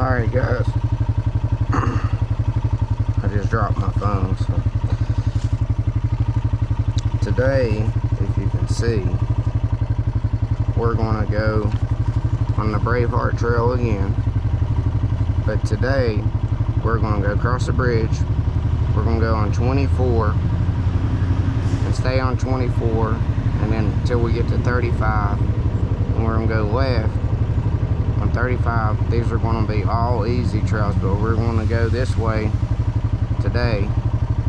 Alright guys, I just dropped my phone, so today, if you can see, we're going to go on the Braveheart trail again, but today we're going to go across the bridge. We're going to go on 24 and stay on 24, and then until we get to 35, and we're going to go left on 35. These are going to be all easy trails, but we're going to go this way today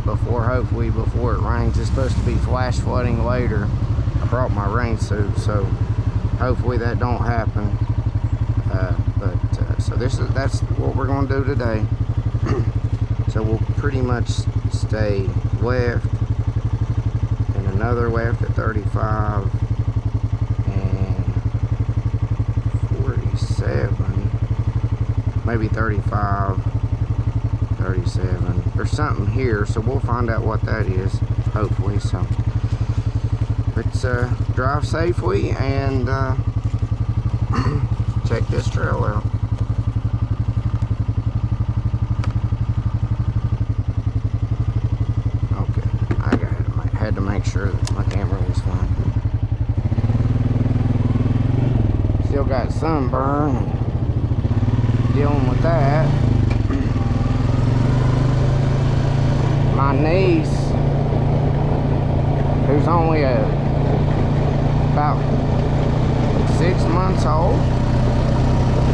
hopefully before it rains. It's supposed to be flash flooding later. I brought my rain suit, so hopefully that don't happen. So that's what we're going to do today. So we'll pretty much stay left and another left at 35 and 47, maybe 35, 37. There's something here, so we'll find out what that is, hopefully. So let's drive safely and check this trail out. Okay, had to make sure that my camera was fine. Still got sunburn and dealing with that. My niece, who's only about 6 months old,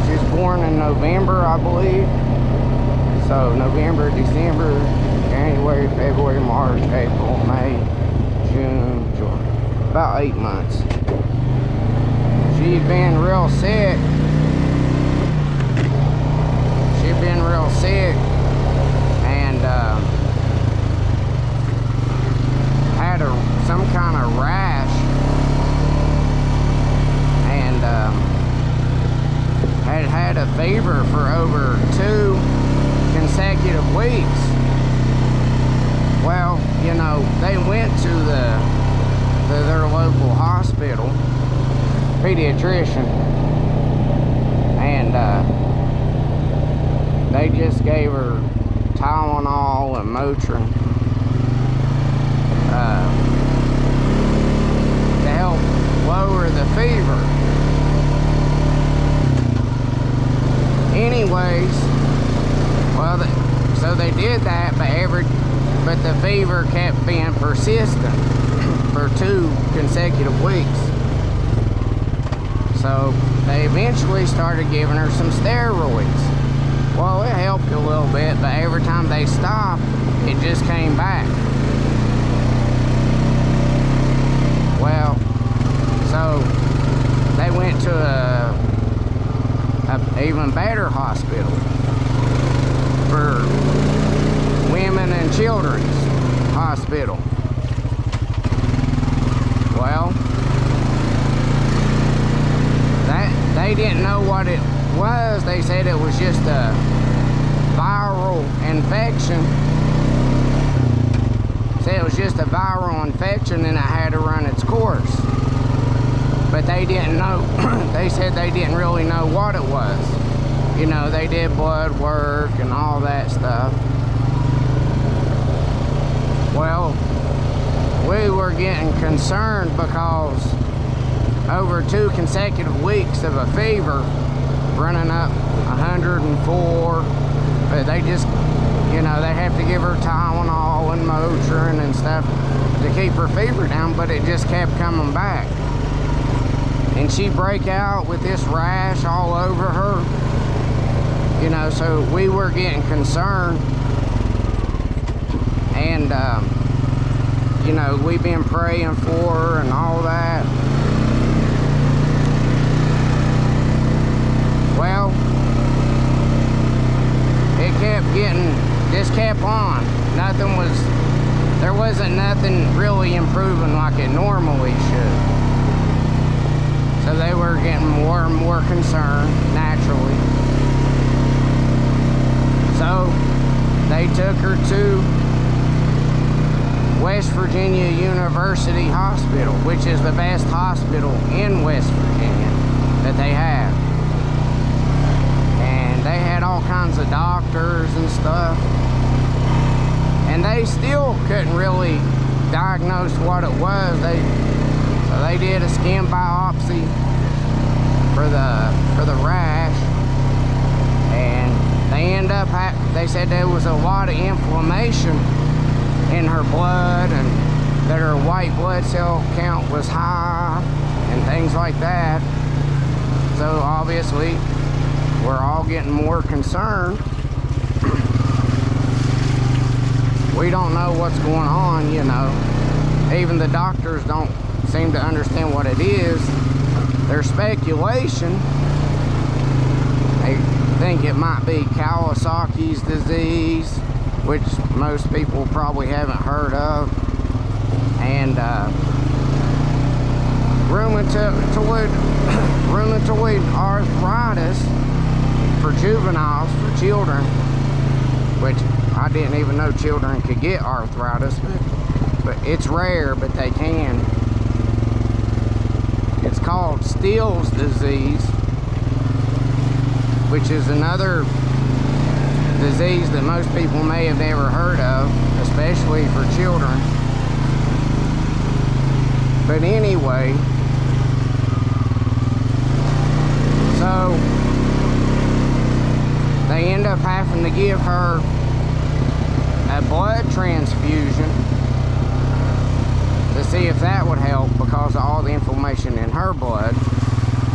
she was born in November, I believe. So November, December, January, February, March, April, May, June, July, about 8 months. She'd been real sick. She'd been real sick and had some kind of rash, and had a fever for over 2 consecutive weeks. Well, you know, they went to their local hospital, pediatrician, and they just gave her Tylenol and Motrin to help lower the fever. Anyways, well, so they did that, but the fever kept being persistent for 2 consecutive weeks. So they eventually started giving her some steroids. Well, it helped a little bit, but every time they stopped, it just came back. Well, so they went to a even better hospital for women and children's hospital. Well, they didn't know what it was. They said it was just a viral infection. Said it was just a viral infection and it had to run its course. But they didn't know. They said they didn't really know what it was. You know, they did blood work and all that stuff. Well, we were getting concerned because over 2 consecutive weeks of a fever running up 104, but they just, you know, they have to give her Tylenol and Motrin and stuff to keep her fever down, but it just kept coming back. And she'd break out with this rash all over her, you know, so we were getting concerned. And, you know, we've been praying for her and all that. Well, it kept just kept on. There wasn't nothing really improving like it normally should. So they were getting more and more concerned, naturally. So they took her to West Virginia University Hospital, which is the best hospital in West Virginia that they have. And they had all all kinds of doctors and stuff, and they still couldn't really diagnose what it was. So they did a skin biopsy for the rash, and they said there was a lot of inflammation in her blood, and that her white blood cell count was high and things like that. So obviously we're all getting more concerned. We don't know what's going on, you know. Even the doctors don't seem to understand what it is. There's speculation. They think it might be Kawasaki's disease, which most people probably haven't heard of, and rheumatoid arthritis for juveniles, for children, which I didn't even know children could get arthritis, but it's rare, but they can. It's called Still's disease, which is another disease that most people may have never heard of, especially for children. But anyway, so they end up having to give her a blood transfusion to see if that would help, because of all the inflammation in her blood.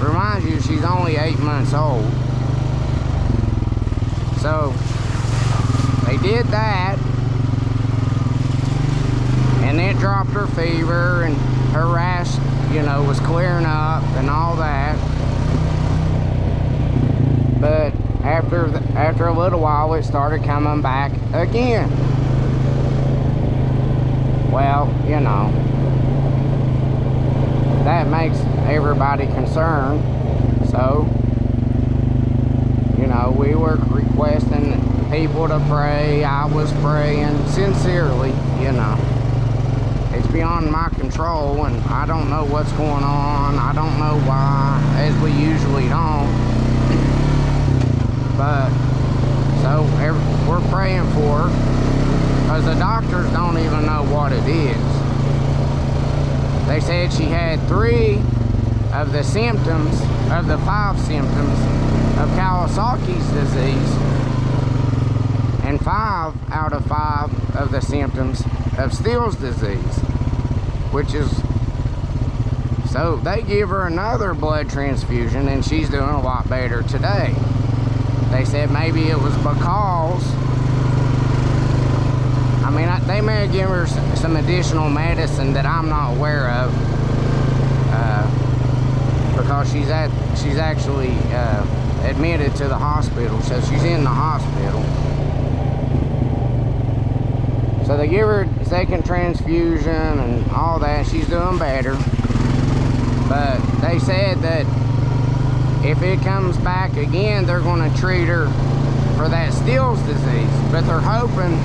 Reminds you, she's only 8 months old. So they did that, and it dropped her fever, and her rash, you know, was clearing up and all that. But after a little while, it started coming back again. Well, you know, that makes everybody concerned. So, you know, we were requesting people to pray. I was praying sincerely, you know. It's beyond my control, and I don't know what's going on. I don't know why, as we usually don't. But, so we're praying for her, because the doctors don't even know what it is. They said she had 3 of the symptoms, of the 5 symptoms of Kawasaki's disease, and 5 out of 5 of the symptoms of Still's disease, which is, so they give her another blood transfusion, and she's doing a lot better today. They said maybe it was because, I mean, they may have given her some additional medicine that I'm not aware of, because she's actually admitted to the hospital, so she's in the hospital. So they give her a second transfusion and all that. She's doing better. But they said that if it comes back again, they're going to treat her for that Still's disease. But they're hoping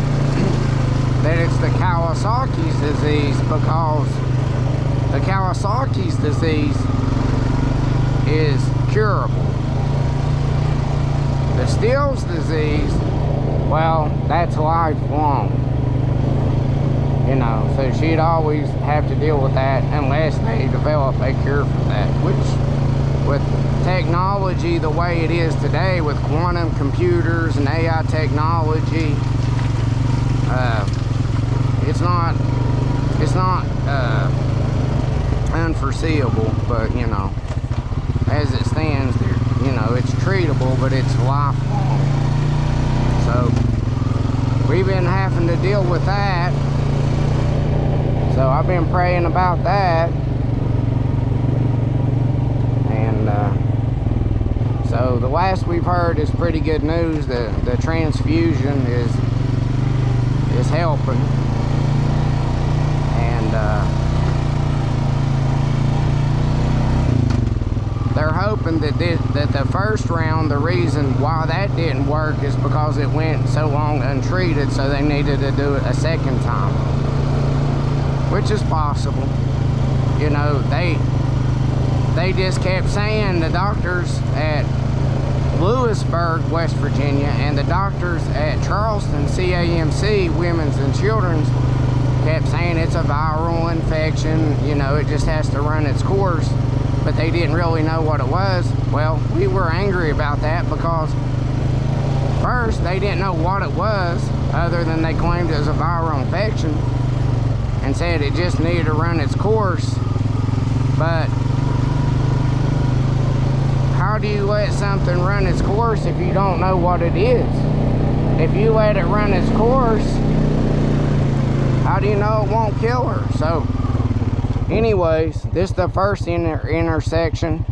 that it's the Kawasaki's disease, because the Kawasaki's disease is curable. The Still's disease, well, that's lifelong. You know, so she'd always have to deal with that unless they develop a cure for that, which, with technology the way it is today, with quantum computers and AI technology, it's not unforeseeable. But you know, as it stands, you know, it's treatable, but it's lifelong. So we've been having to deal with that. So I've been praying about that, and so the last we've heard is pretty good news. The transfusion is helping, and they're hoping that the first round, the reason why that didn't work is because it went so long untreated, so they needed to do it a second time. Which is possible. You know, they just kept saying, the doctors at Lewisburg, West Virginia, and the doctors at Charleston CAMC Women's and Children's kept saying it's a viral infection, you know, it just has to run its course, but they didn't really know what it was. Well, we were angry about that because first they didn't know what it was, other than they claimed it was a viral infection and said it just needed to run its course. But how do you let something run its course if you don't know what it is? If you let it run its course, how do you know it won't kill her? So anyways, this is the first intersection.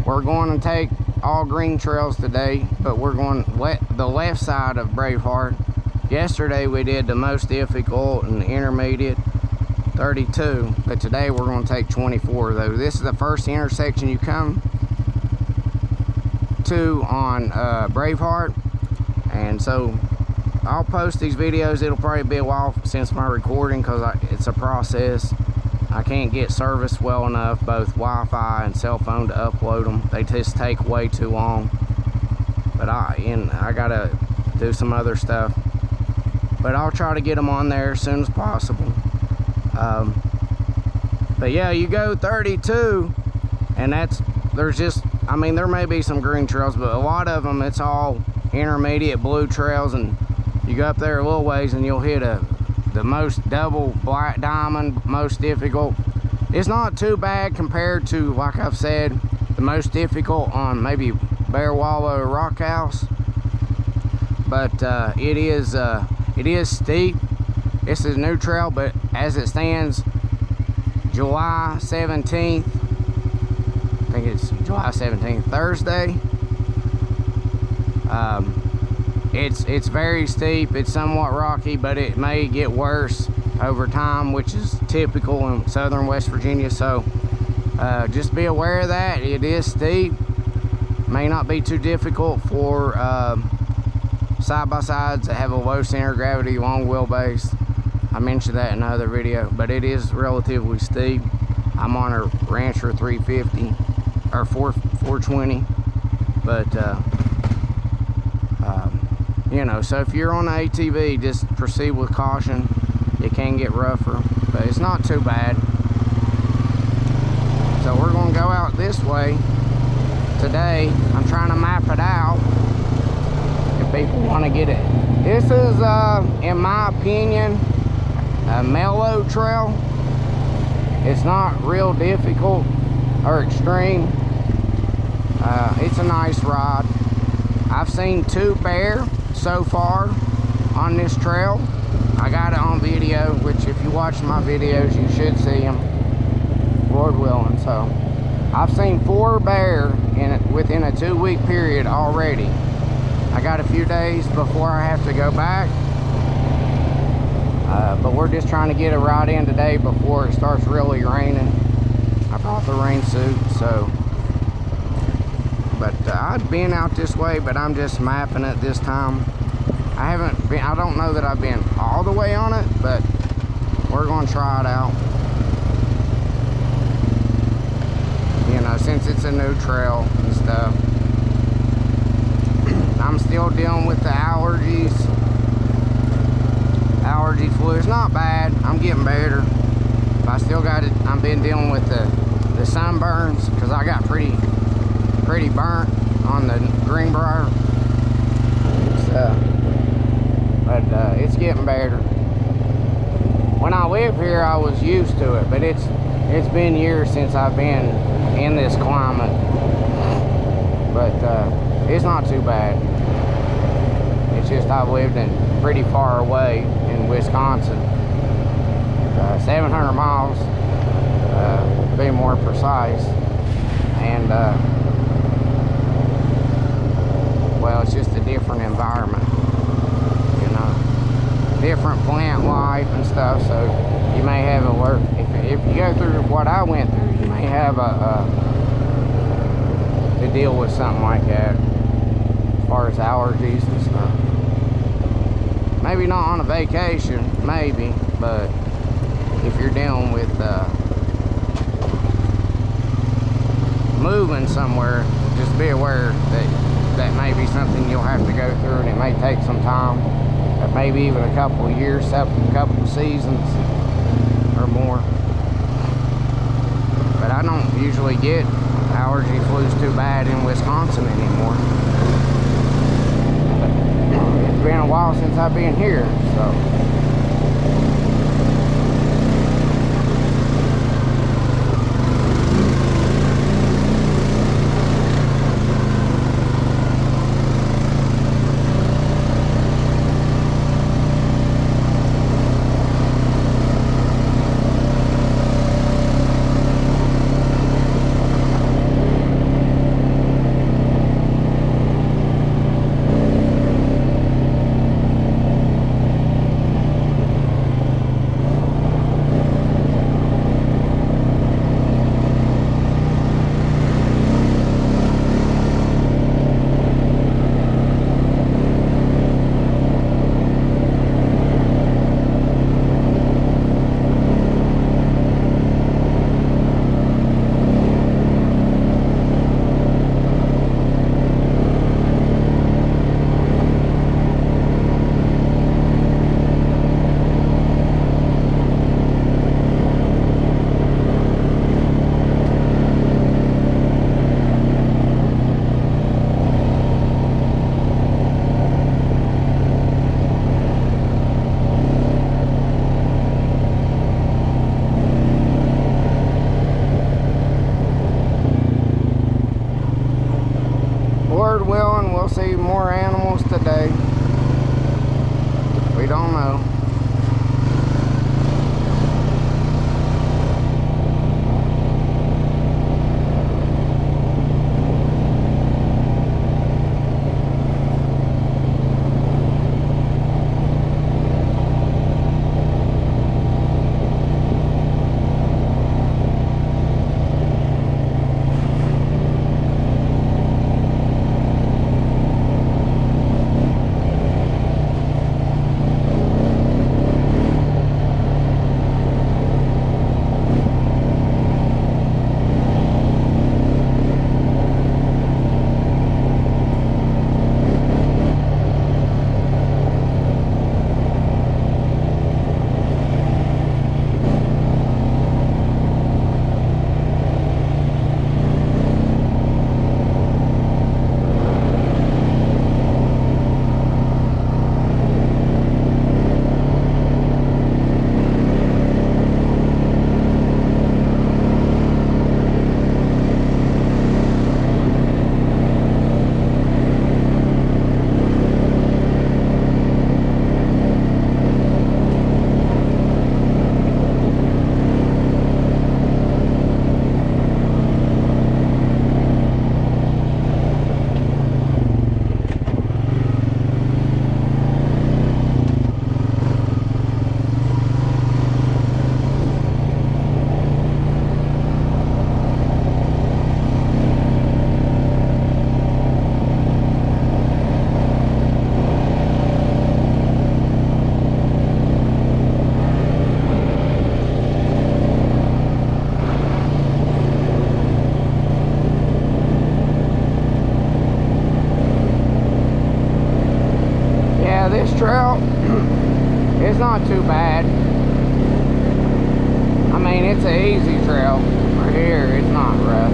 We're going to take all green trails today, but we're going the left side of Braveheart. Yesterday we did the most difficult and intermediate 32, but today we're going to take 24 though. This is the first intersection you come to on Braveheart, and so I'll post these videos. It'll probably be a while since my recording because it's a process. I can't get service well enough, both Wi-Fi and cell phone, to upload them. They just take way too long. But I gotta do some other stuff. But I'll try to get them on there as soon as possible. But yeah, you go 32, and there's just, I mean, there may be some green trails, but a lot of them, it's all intermediate blue trails, and you go up there a little ways and you'll hit the most double black diamond, most difficult. It's not too bad compared to, like I've said, the most difficult on maybe Bear Wallow or Rock House. But it is steep. This is a new trail, but as it stands, July 17th, I think it's July 17th, Thursday. It's very steep, it's somewhat rocky, but it may get worse over time, which is typical in southern West Virginia. So just be aware of that. It is steep, may not be too difficult for side-by-sides that have a low center of gravity, long wheelbase. I mentioned that in another video, but it is relatively steep. I'm on a Rancher 350 or 420, but you know, so if you're on an ATV, just proceed with caution. It can get rougher, but it's not too bad. So we're going to go out this way today. I'm trying to map it out if people want to get it. This is, in my opinion, a mellow trail. It's not real difficult or extreme. It's a nice ride. I've seen 2 bear so far on this trail. I got it on video, which if you watch my videos you should see them, Lord willing. So I've seen 4 bear within a 2-week period already. I got a few days before I have to go back, but we're just trying to get a ride in today before it starts really raining. I brought the rain suit, so. But I've been out this way, but I'm just mapping it this time. I don't know that I've been all the way on it, but we're going to try it out. You know, since it's a new trail and stuff. I'm still dealing with the allergy flu. It's not bad. I'm getting better. But I still got it. I've been dealing with the sunburns because I got pretty burnt on the Greenbrier. But it's getting better. When I lived here, I was used to it, but it's been years since I've been in this climate. But it's not too bad. It's just I've lived in pretty far away in Wisconsin, 700 miles to be more precise, and well, it's just a different environment, you know, different plant life and stuff. So you may have if you go through what I went through, you may have to deal with something like that as far as allergies and stuff. Maybe not on a vacation, maybe, but if you're dealing with moving somewhere, just be aware that that may be something you'll have to go through, and it may take some time, or maybe even a couple of years, a couple of seasons or more. But I don't usually get allergy flus too bad in Wisconsin anymore. It's been a while since I've been here, so. Lord willing, we'll see more animals today. We don't know. This trail is not too bad. I mean, it's an easy trail. Right here, it's not rough.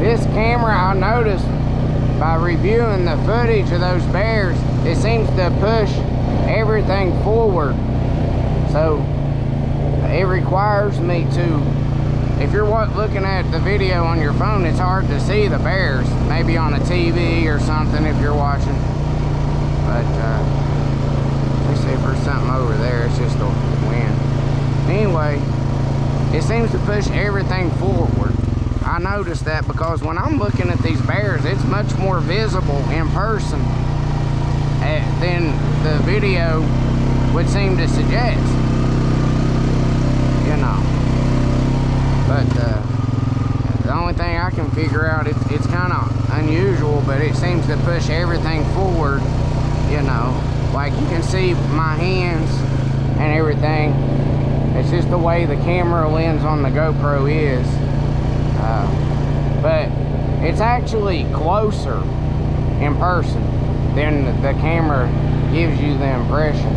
This camera, I noticed by reviewing the footage of those bears, it seems to push everything forward. So it requires me to, if you're looking at the video on your phone, it's hard to see the bears. Maybe on a TV or something if you're watching. But let me see if there's something over there. It's just the wind. Anyway, it seems to push everything forward. I noticed that because when I'm looking at these bears, it's much more visible in person than the video would seem to suggest. You know. But the only thing I can figure out, it's kind of unusual, but it seems to push everything forward, you know. Like you can see my hands and everything, It's just the way the camera lens on the GoPro is. But it's actually closer in person than the camera gives you the impression.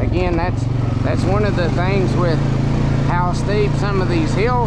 Again, that's one of the things with how steep some of these hills